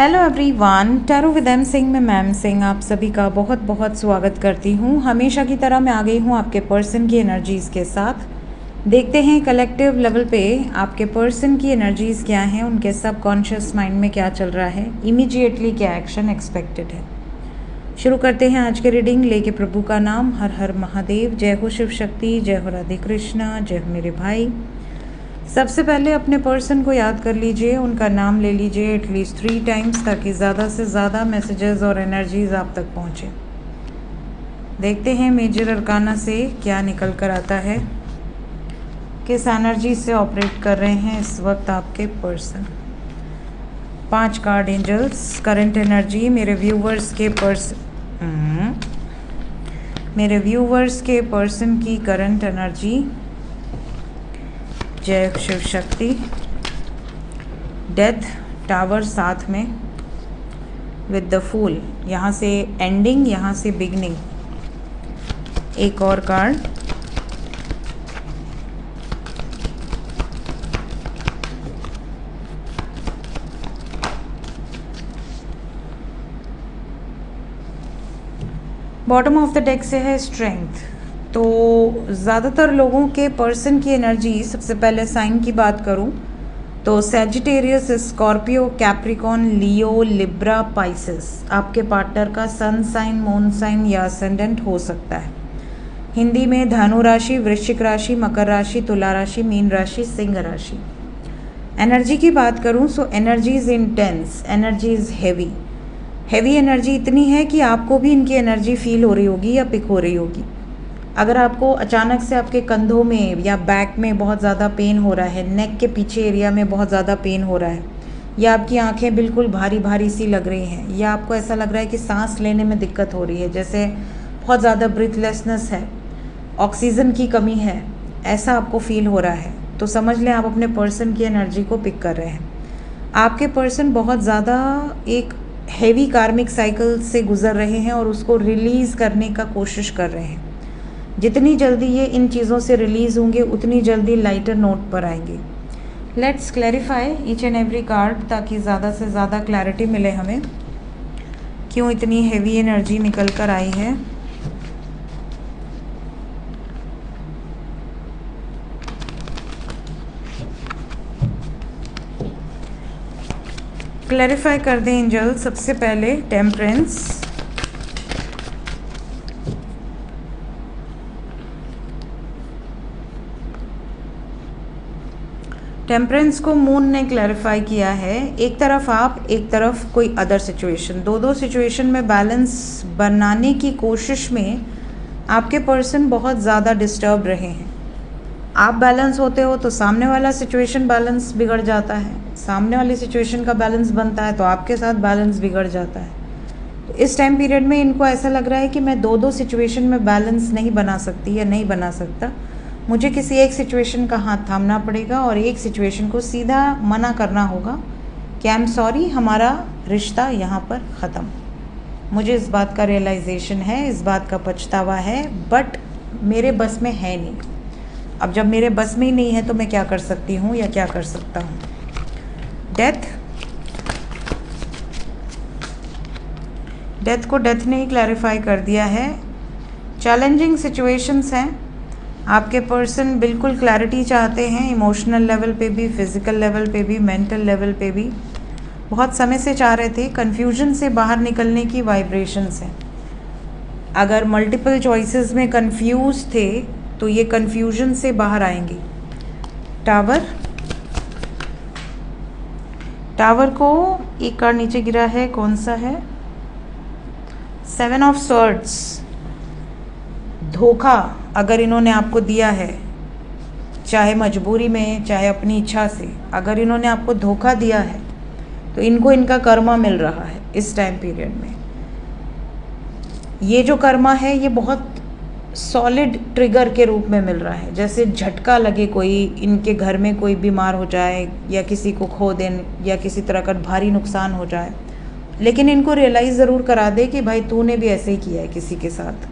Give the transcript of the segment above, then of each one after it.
Hello everyone, tarot with M Singh में ma'am Singh आप सभी का बहुत बहुत स्वागत करती हूँ। हमेशा की तरह मैं आ गई हूँ आपके पर्सन की एनर्जीज़ के साथ। देखते हैं कलेक्टिव लेवल पे आपके पर्सन की एनर्जीज़ क्या हैं, उनके सबकॉन्शियस माइंड में क्या चल रहा है, इमीडिएटली क्या एक्शन एक्सपेक्टेड है। शुरू करते हैं आज के रीडिंग। लेके प्रभु का नाम, हर हर महादेव। जय हो शिव शक्ति, जय हो राधे कृष्णा, जय हो मेरे भाई। सबसे पहले अपने पर्सन को याद कर लीजिए, उनका नाम ले लीजिए एटलीस्ट 3 टाइम्स, ताकि ज़्यादा से ज़्यादा मैसेजेस और एनर्जीज़ आप तक पहुँचे। देखते हैं मेजर अरकाना से क्या निकल कर आता है, किस एनर्जी से ऑपरेट कर रहे हैं इस वक्त आपके person. 5 card angels, current energy मेरे व्यूवर्स के पर्सन की करंट एनर्जी। जय शिव शक्ति। डेथ, टावर साथ में विद द फूल, यहाँ से एंडिंग, यहाँ से बिगनिंग। एक और card, bottom of the deck से है स्ट्रेंथ। तो ज़्यादातर लोगों के पर्सन की एनर्जी, सबसे पहले साइन की बात करूं तो सैजिटेरियस, स्कॉर्पियो, कैप्रिकॉन, लियो, लिब्रा, पाइसेस आपके पार्टनर का सन साइन, मून साइन या असेंडेंट हो सकता है। हिंदी में धनु राशि, वृश्चिक राशि, मकर राशि, तुला राशि, मीन राशि, सिंह राशि। एनर्जी की बात करूं so energy is intense, energy is heavy energy इतनी है कि आपको भी इनकी एनर्जी फील हो रही होगी या पिक हो रही होगी। अगर आपको अचानक से आपके कंधों में या बैक में बहुत ज़्यादा पेन हो रहा है, नेक के पीछे एरिया में बहुत ज़्यादा पेन हो रहा है, या आपकी आंखें बिल्कुल भारी भारी सी लग रही हैं, या आपको ऐसा लग रहा है कि सांस लेने में दिक्कत हो रही है, जैसे बहुत ज़्यादा ब्रीथलेसनेस है, ऑक्सीजन की कमी है, ऐसा आपको फील हो रहा है, तो समझ लें आप अपने पर्सन की एनर्जी को पिक कर रहे हैं। आपके पर्सन बहुत ज़्यादा एक हैवी कार्मिक साइकिल से गुजर रहे हैं और उसको रिलीज़ करने का कोशिश कर रहे हैं। जितनी जल्दी ये इन चीज़ों से रिलीज़ होंगे उतनी जल्दी लाइटर नोट पर आएंगे। Let's clarify each and every card, ताकि ज़्यादा से ज़्यादा क्लैरिटी मिले हमें क्यों इतनी हैवी एनर्जी निकल कर आई है। क्लैरिफाई कर दें एंजल। सबसे पहले टेम्परेंस, टेम्परेंस को मून ने क्लैरिफाई किया है। एक तरफ आप, एक तरफ कोई अदर सिचुएशन, दो सिचुएशन में बैलेंस बनाने की कोशिश में आपके पर्सन बहुत ज़्यादा डिस्टर्ब रहे हैं। आप बैलेंस होते हो तो सामने वाला सिचुएशन बैलेंस बिगड़ जाता है, सामने वाली सिचुएशन का बैलेंस बनता है तो आपके साथ बैलेंस बिगड़ जाता है। तो इस टाइम पीरियड में इनको ऐसा लग रहा है कि मैं दो सिचुएशन में बैलेंस नहीं बना सकती या नहीं बना सकता, मुझे किसी एक सिचुएशन का हाथ थामना पड़ेगा और एक सिचुएशन को सीधा मना करना होगा कि आई एम सॉरी, हमारा रिश्ता यहाँ पर ख़त्म। मुझे इस बात का रियलाइजेशन है, इस बात का पछतावा है, बट मेरे बस में है नहीं। अब जब मेरे बस में ही नहीं है तो मैं क्या कर सकती हूँ या क्या कर सकता हूँ। डेथ को डेथ ने ही क्लैरिफाई कर दिया है। चैलेंजिंग सिचुएशंस हैं, आपके पर्सन बिल्कुल क्लैरिटी चाहते हैं, इमोशनल लेवल पे भी, फिज़िकल लेवल पे भी, मेंटल लेवल पे भी बहुत समय से चाह रहे थे। कन्फ्यूजन से बाहर निकलने की वाइब्रेशंस हैं। अगर मल्टीपल चॉइसेस में कंफ्यूज थे तो ये कन्फ्यूजन से बाहर आएंगे। टावर को एक कार्ड नीचे गिरा है, कौन सा है? 7 ऑफ स्वॉर्ड्स। धोखा अगर इन्होंने आपको दिया है, चाहे मजबूरी में चाहे अपनी इच्छा से, अगर इन्होंने आपको धोखा दिया है तो इनको इनका कर्मा मिल रहा है इस टाइम पीरियड में। ये जो कर्मा है ये बहुत सॉलिड ट्रिगर के रूप में मिल रहा है, जैसे झटका लगे, कोई इनके घर में कोई बीमार हो जाए या किसी को खो दें या किसी तरह का भारी नुकसान हो जाए, लेकिन इनको रियलाइज़ ज़रूर करा दे कि भाई तूने भी ऐसे ही किया है किसी के साथ।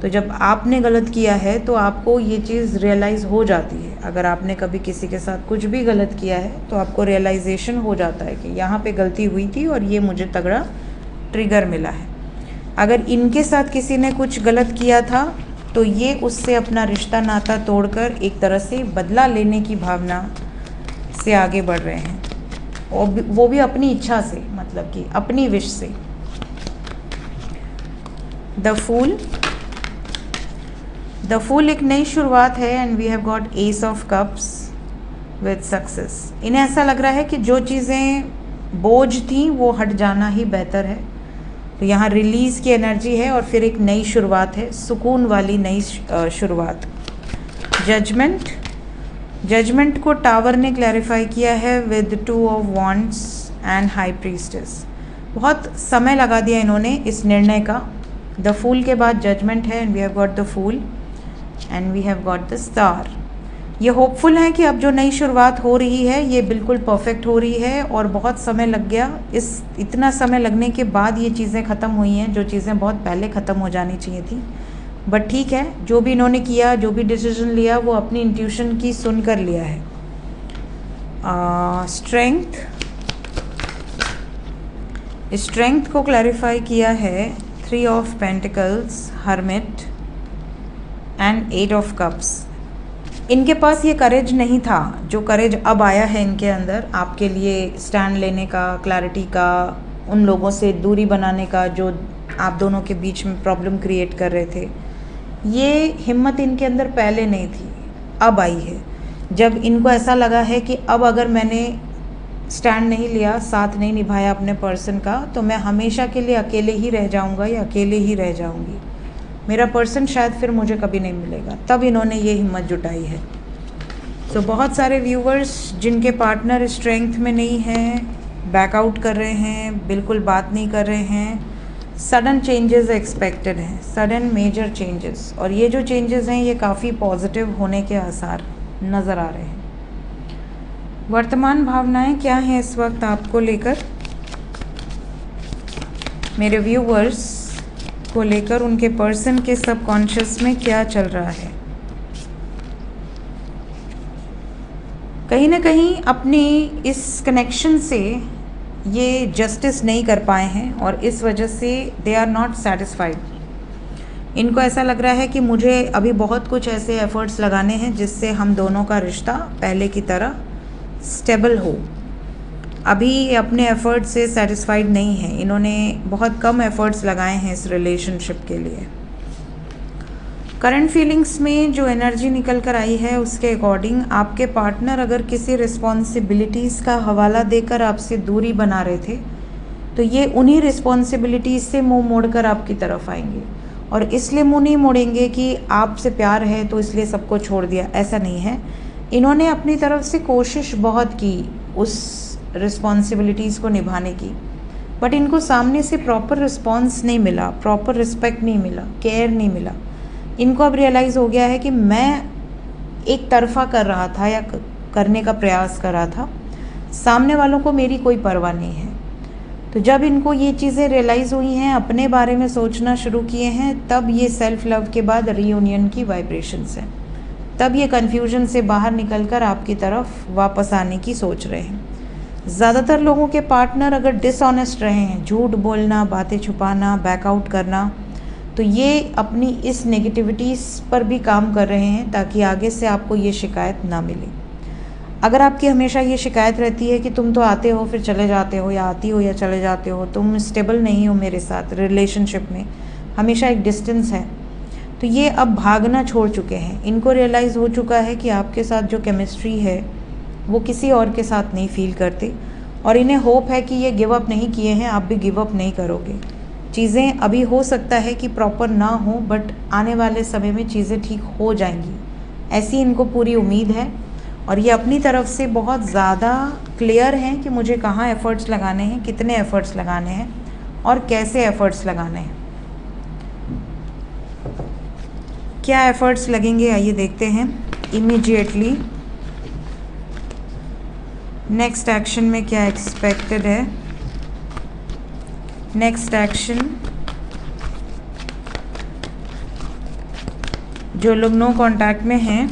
तो जब आपने गलत किया है तो आपको ये चीज़ रियलाइज़ हो जाती है, अगर आपने कभी किसी के साथ कुछ भी गलत किया है तो आपको रियलाइजेशन हो जाता है कि यहाँ पे गलती हुई थी और ये मुझे तगड़ा ट्रिगर मिला है। अगर इनके साथ किसी ने कुछ गलत किया था तो ये उससे अपना रिश्ता नाता तोड़कर एक तरह से बदला लेने की भावना से आगे बढ़ रहे हैं, और वो भी अपनी इच्छा से, मतलब कि अपनी विश से। द फूल एक नई शुरुआत है and we have got ace of cups with success. इन्हें ऐसा लग रहा है कि जो चीज़ें बोझ थी वो हट जाना ही बेहतर है। तो यहाँ रिलीज़ की एनर्जी है और फिर एक नई शुरुआत है, सुकून वाली नई शुरुआत। जजमेंट को टावर ने क्लैरिफाई किया है with 2 of wands and high priestess. बहुत समय लगा दिया इन्होंने इस निर्णय का। द फूल के बाद जजमेंट है and we have got the fool and we have got the star. ये होपफुल है कि अब जो नई शुरुआत हो रही है ये बिल्कुल परफेक्ट हो रही है, और बहुत समय लग गया। इतना समय लगने के बाद ये चीज़ें ख़त्म हुई हैं, जो चीज़ें बहुत पहले ख़त्म हो जानी चाहिए थी। बट ठीक है, जो भी इन्होंने किया, जो भी डिसीजन लिया, वो अपनी इंट्यूशन की सुन कर लिया है। स्ट्रेंथ को क्लैरिफाई किया है 3 of pentacles, hermit and 8 of cups. इनके पास ये करेज नहीं था जो करेज अब आया है इनके अंदर, आपके लिए स्टैंड लेने का, क्लैरिटी का, उन लोगों से दूरी बनाने का जो आप दोनों के बीच में प्रॉब्लम क्रिएट कर रहे थे। ये हिम्मत इनके अंदर पहले नहीं थी, अब आई है। जब इनको ऐसा लगा है कि अब अगर मैंने स्टैंड नहीं लिया, साथ नहीं निभाया अपने पर्सन का, तो मैं हमेशा के लिए अकेले ही रह जाऊंगा या अकेले ही रह जाऊंगी, मेरा पर्सन शायद फिर मुझे कभी नहीं मिलेगा। तब इन्होंने ये हिम्मत जुटाई है। तो बहुत सारे व्यूवर्स जिनके पार्टनर स्ट्रेंथ में नहीं हैं, बैकआउट कर रहे हैं, बिल्कुल बात नहीं कर रहे हैं, सडन चेंजेस एक्सपेक्टेड हैं, सडन मेजर चेंजेस। और ये जो चेंजेस हैं ये काफ़ी पॉजिटिव होने के आसार नज़र आ रहे हैं। वर्तमान भावनाएं क्या हैं इस वक्त आपको लेकर, मेरे व्यूवर्स को लेकर, उनके पर्सन के सबकॉन्शियस में क्या चल रहा है। कहीं ना कहीं अपनी इस कनेक्शन से ये जस्टिस नहीं कर पाए हैं और इस वजह से दे आर नॉट सेटिस्फाइड। इनको ऐसा लग रहा है कि मुझे अभी बहुत कुछ ऐसे एफर्ट्स लगाने हैं जिससे हम दोनों का रिश्ता पहले की तरह स्टेबल हो। अभी अपने एफ़र्ट से सेटिस्फाइड नहीं है, इन्होंने बहुत कम एफ़र्ट्स लगाए हैं इस रिलेशनशिप के लिए। करंट फीलिंग्स में जो एनर्जी निकल कर आई है उसके अकॉर्डिंग आपके पार्टनर अगर किसी रिस्पॉन्सिबिलिटीज़ का हवाला देकर आपसे दूरी बना रहे थे तो ये उन्हीं रिस्पॉन्सिबिलिटीज़ से मुंह मोड़कर आपकी तरफ आएंगे। और इसलिए मुंह नहीं मोड़ेंगे कि आपसे प्यार है तो इसलिए सबको छोड़ दिया, ऐसा नहीं है। इन्होंने अपनी तरफ से कोशिश बहुत की उस रिस्पॉन्सिबिलिटीज़ को निभाने की, बट इनको सामने से प्रॉपर रिस्पॉन्स नहीं मिला, प्रॉपर रिस्पेक्ट नहीं मिला, केयर नहीं मिला। इनको अब रियलाइज़ हो गया है कि मैं एक तरफा कर रहा था या करने का प्रयास कर रहा था, सामने वालों को मेरी कोई परवाह नहीं है। तो जब इनको ये चीज़ें रियलाइज़ हुई हैं, अपने बारे में सोचना शुरू किए हैं, तब ये सेल्फ लव के बाद रीयूनियन की वाइब्रेशंस हैं। तब ये कन्फ्यूजन से बाहर निकलकर आपकी तरफ वापस आने की सोच रहे हैं। ज़्यादातर लोगों के पार्टनर अगर डिसऑनेस्ट रहे हैं, झूठ बोलना, बातें छुपाना, बैकआउट करना, तो ये अपनी इस नेगेटिविटीज़ पर भी काम कर रहे हैं ताकि आगे से आपको ये शिकायत ना मिले। अगर आपकी हमेशा ये शिकायत रहती है कि तुम तो आते हो फिर चले जाते हो, या आती हो या चले जाते हो, तुम स्टेबल नहीं हो मेरे साथ, रिलेशनशिप में हमेशा एक डिस्टेंस है, तो ये अब भागना छोड़ चुके हैं। इनको रियलाइज़ हो चुका है कि आपके साथ जो केमिस्ट्री है वो किसी और के साथ नहीं फील करते, और इन्हें होप है कि ये गिव अप नहीं किए हैं, आप भी गिव अप नहीं करोगे। चीज़ें अभी हो सकता है कि प्रॉपर ना हो, बट आने वाले समय में चीज़ें ठीक हो जाएंगी, ऐसी इनको पूरी उम्मीद है। और ये अपनी तरफ से बहुत ज़्यादा क्लियर हैं कि मुझे कहाँ एफ़र्ट्स लगाने हैं, कितने एफ़र्ट्स लगाने हैं और कैसे एफ़र्ट्स लगाने हैं। क्या एफ़र्ट्स लगेंगे आइए देखते हैं इमीडिएटली। नेक्स्ट एक्शन में क्या एक्सपेक्टेड है। नेक्स्ट एक्शन, जो लोग नो कांटेक्ट में हैं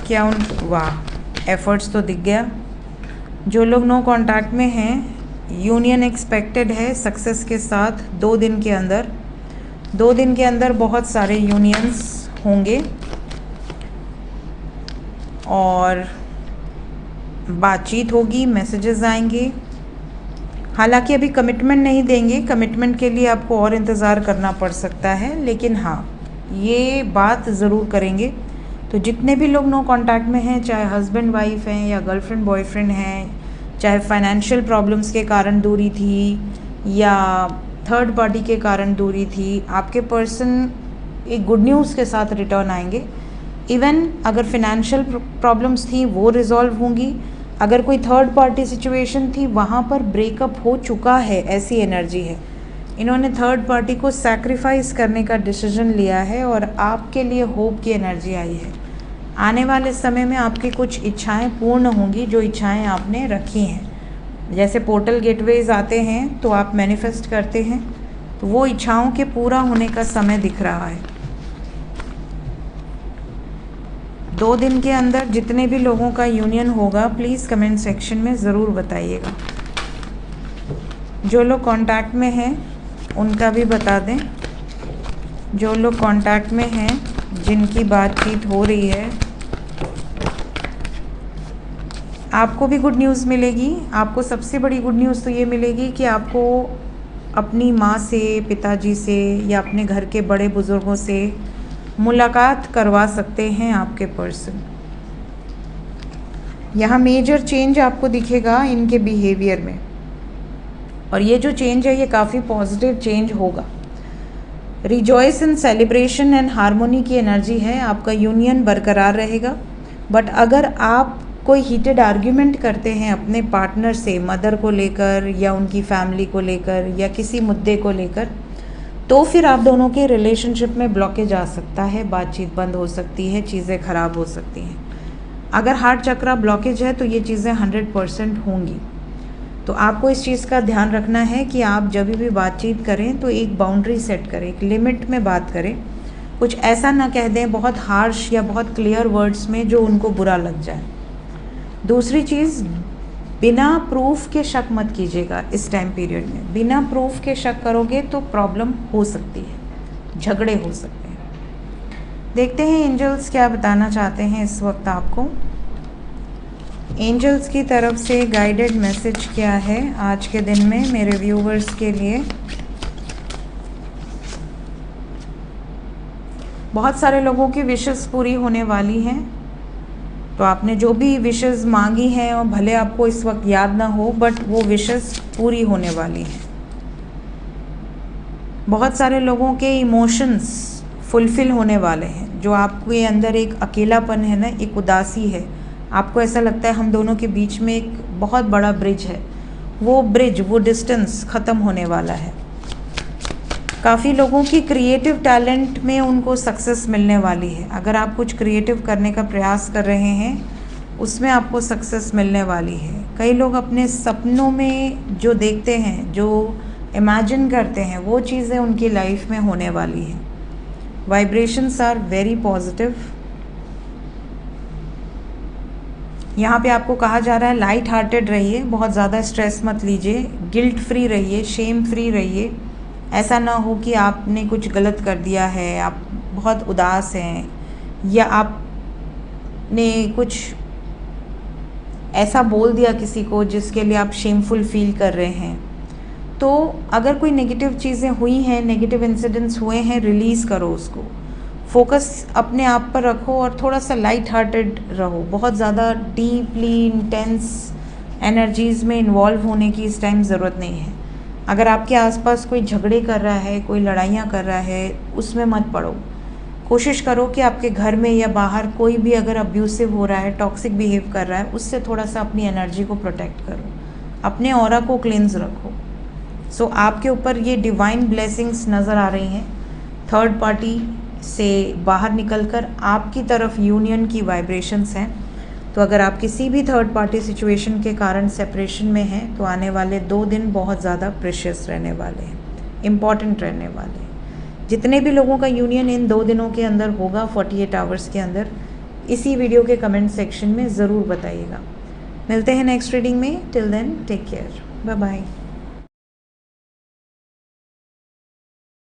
क्या उन वाह एफर्ट्स तो दिख गया। जो लोग नो कांटेक्ट में हैं, यूनियन एक्सपेक्टेड है सक्सेस के साथ 2 दिन के अंदर। 2 दिन के अंदर बहुत सारे यूनियंस होंगे और बातचीत होगी, मैसेजेस आएंगे। हालांकि अभी कमिटमेंट नहीं देंगे, कमिटमेंट के लिए आपको और इंतज़ार करना पड़ सकता है, लेकिन हाँ ये बात ज़रूर करेंगे। तो जितने भी लोग नो कांटेक्ट में हैं, चाहे हस्बैंड वाइफ हैं या गर्लफ्रेंड बॉयफ्रेंड हैं, चाहे फाइनेंशियल प्रॉब्लम्स के कारण दूरी थी या थर्ड पार्टी के कारण दूरी थी, आपके पर्सन एक गुड न्यूज़ के साथ रिटर्न आएंगे। इवन अगर फाइनेंशियल प्रॉब्लम्स थी वो रिजॉल्व होंगी, अगर कोई थर्ड पार्टी सिचुएशन थी वहाँ पर ब्रेकअप हो चुका है, ऐसी एनर्जी है। इन्होंने थर्ड पार्टी को सैक्रिफाइस करने का डिसीजन लिया है और आपके लिए होप की एनर्जी आई है। आने वाले समय में आपकी कुछ इच्छाएं पूर्ण होंगी, जो इच्छाएं आपने रखी हैं। जैसे पोर्टल गेटवेज आते हैं तो आप मैनिफेस्ट करते हैं, तो वो इच्छाओं के पूरा होने का समय दिख रहा है। 2 दिन के अंदर जितने भी लोगों का यूनियन होगा, प्लीज़ कमेंट सेक्शन में ज़रूर बताइएगा। जो लोग कांटेक्ट में हैं उनका भी बता दें। जो लोग कांटेक्ट में हैं, जिनकी बातचीत हो रही है, आपको भी गुड न्यूज़ मिलेगी। आपको सबसे बड़ी गुड न्यूज़ तो ये मिलेगी कि आपको अपनी माँ से, पिताजी से या अपने घर के बड़े बुज़ुर्गों से मुलाकात करवा सकते हैं आपके पर्सन। यहाँ मेजर चेंज आपको दिखेगा इनके बिहेवियर में, और ये जो चेंज है ये काफ़ी पॉजिटिव चेंज होगा। Rejoice in celebration and harmony की एनर्जी है, आपका यूनियन बरकरार रहेगा। बट अगर आप कोई हीटेड आर्ग्यूमेंट करते हैं अपने पार्टनर से, मदर को लेकर या उनकी फैमिली को लेकर या किसी मुद्दे को लेकर, तो फिर आप दोनों के रिलेशनशिप में ब्लॉकेज आ सकता है, बातचीत बंद हो सकती है, चीज़ें ख़राब हो सकती हैं। अगर हार्ट चक्रा ब्लॉकेज है तो ये चीज़ें 100% होंगी। तो आपको इस चीज़ का ध्यान रखना है कि आप जब भी बातचीत करें तो एक बाउंड्री सेट करें, एक लिमिट में बात करें। कुछ ऐसा ना कह दें बहुत हार्श या बहुत क्लियर वर्ड्स में जो उनको बुरा लग जाए। दूसरी चीज़, बिना प्रूफ के शक मत कीजिएगा इस टाइम पीरियड में। बिना प्रूफ के शक करोगे तो प्रॉब्लम हो सकती है, झगड़े हो सकते हैं। देखते हैं एंजल्स क्या बताना चाहते हैं इस वक्त आपको। एंजल्स की तरफ से गाइडेड मैसेज क्या है आज के दिन में मेरे व्यूवर्स के लिए। बहुत सारे लोगों की विशेस पूरी होने वाली हैं, तो आपने जो भी विशेस मांगी हैं और भले आपको इस वक्त याद ना हो, बट वो विशेस पूरी होने वाली हैं। बहुत सारे लोगों के इमोशंस फुलफ़िल होने वाले हैं। जो आपके अंदर एक अकेलापन है ना, एक उदासी है, आपको ऐसा लगता है हम दोनों के बीच में एक बहुत बड़ा ब्रिज है, वो ब्रिज, वो डिस्टेंस ख़त्म होने वाला है। काफ़ी लोगों की क्रिएटिव टैलेंट में उनको सक्सेस मिलने वाली है। अगर आप कुछ क्रिएटिव करने का प्रयास कर रहे हैं उसमें आपको सक्सेस मिलने वाली है। कई लोग अपने सपनों में जो देखते हैं, जो इमेजिन करते हैं, वो चीज़ें उनकी लाइफ में होने वाली हैं। Vibrations are very positive. यहाँ पे आपको कहा जा रहा है लाइट हार्टेड रहिए, बहुत ज़्यादा स्ट्रेस मत लीजिए, गिल्ट फ्री रहिए, शेम फ्री रहिए। ऐसा ना हो कि आपने कुछ गलत कर दिया है, आप बहुत उदास हैं या आपने कुछ ऐसा बोल दिया किसी को जिसके लिए आप शेमफुल फील कर रहे हैं। तो अगर कोई नेगेटिव चीज़ें हुई हैं, नेगेटिव इंसिडेंट्स हुए हैं, रिलीज़ करो उसको। फोकस अपने आप पर रखो और थोड़ा सा लाइट हार्टेड रहो। बहुत ज़्यादा डीपली इंटेंस एनर्जीज़ में इन्वॉल्व होने की इस टाइम ज़रूरत नहीं है। अगर आपके आसपास कोई झगड़े कर रहा है, कोई लड़ाइयाँ कर रहा है, उसमें मत पड़ो। कोशिश करो कि आपके घर में या बाहर कोई भी अगर अब्यूसिव हो रहा है, टॉक्सिक बिहेव कर रहा है, उससे थोड़ा सा अपनी एनर्जी को प्रोटेक्ट करो, अपने ऑरा को क्लींस रखो। सो आपके ऊपर ये डिवाइन ब्लेसिंग्स नज़र आ रही हैं। थर्ड पार्टी से बाहर निकलकर आपकी तरफ यूनियन की वाइब्रेशंस हैं। तो अगर आप किसी भी थर्ड पार्टी सिचुएशन के कारण सेपरेशन में हैं तो आने वाले 2 दिन बहुत ज़्यादा प्रेशियस रहने वाले हैं, इम्पॉर्टेंट रहने वाले हैं। जितने भी लोगों का यूनियन इन 2 दिनों के अंदर होगा, 48 आवर्स के अंदर, इसी वीडियो के कमेंट सेक्शन में ज़रूर बताइएगा। मिलते हैं नेक्स्ट रीडिंग में। Till then take care, bye bye.